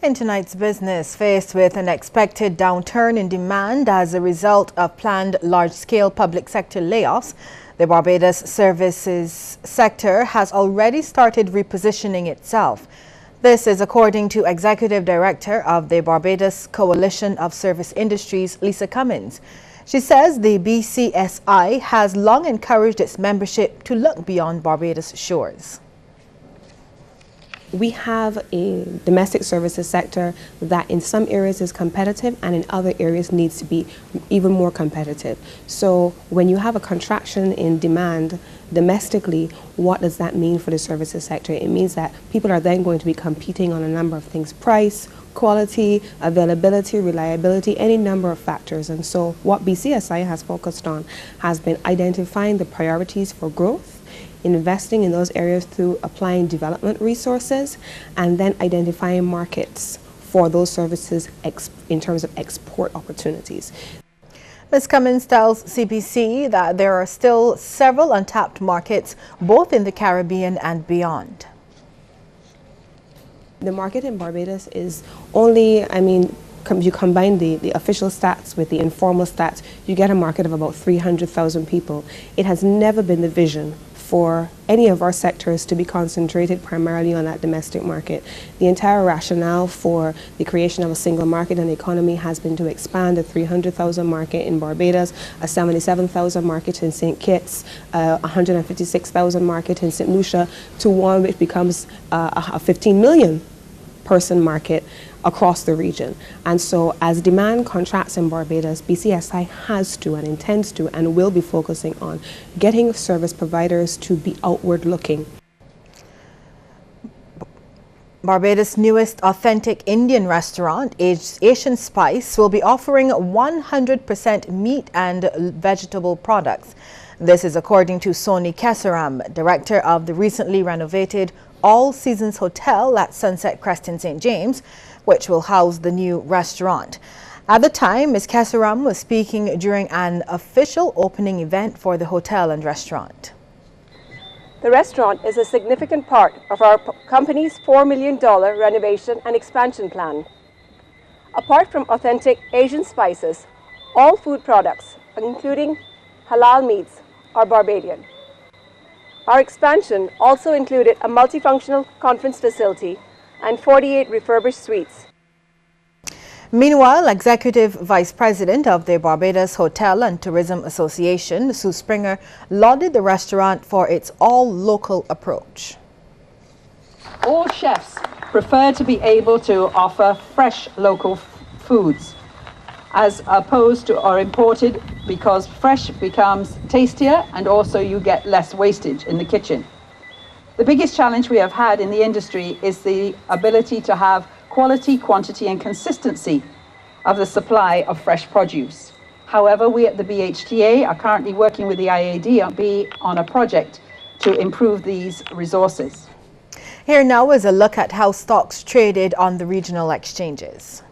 In tonight's business, faced with an expected downturn in demand as a result of planned large-scale public sector layoffs, the Barbados services sector has already started repositioning itself. This is according to Executive Director of the Barbados Coalition of Service Industries, Lisa Cummins. She says the BCSI has long encouraged its membership to look beyond Barbados' shores. We have a domestic services sector that in some areas is competitive and in other areas needs to be even more competitive. So when you have a contraction in demand domestically, what does that mean for the services sector? It means that people are then going to be competing on a number of things: price, quality, availability, reliability, any number of factors. And so what BCSI has focused on has been identifying the priorities for growth, investing in those areas through applying development resources, and then identifying markets for those services in terms of export opportunities. Ms. Cummins tells CBC that there are still several untapped markets, both in the Caribbean and beyond. The market in Barbados is only, you combine the official stats with the informal stats, you get a market of about 300,000 people. It has never been the vision for any of our sectors to be concentrated primarily on that domestic market. The entire rationale for the creation of a single market and economy has been to expand a 300,000 market in Barbados, a 77,000 market in St. Kitts, a 156,000 market in St. Lucia, to one which becomes a 15 million person market across the region. And so as demand contracts in Barbados, BCSI has to and intends to and will be focusing on getting service providers to be outward looking. Barbados' newest authentic Indian restaurant, Asian Spice, will be offering 100% meat and vegetable products. This is according to Soni Kesaram, director of the recently renovated All Seasons Hotel at Sunset Crest in St. James, which will house the new restaurant. At the time, Ms. Kesaram was speaking during an official opening event for the hotel and restaurant. The restaurant is a significant part of our company's $4 million renovation and expansion plan. Apart from authentic Asian spices, all food products, including halal meats, are Barbadian. Our expansion also included a multifunctional conference facility and 48 refurbished suites. Meanwhile, Executive Vice President of the Barbados Hotel and Tourism Association, Sue Springer, lauded the restaurant for its all-local approach. All chefs prefer to be able to offer fresh local foods as opposed to or imported, because fresh becomes tastier and also you get less wastage in the kitchen. The biggest challenge we have had in the industry is the ability to have quality, quantity and consistency of the supply of fresh produce. However, we at the BHTA are currently working with the IADB on a project to improve these resources. Here now is a look at how stocks traded on the regional exchanges.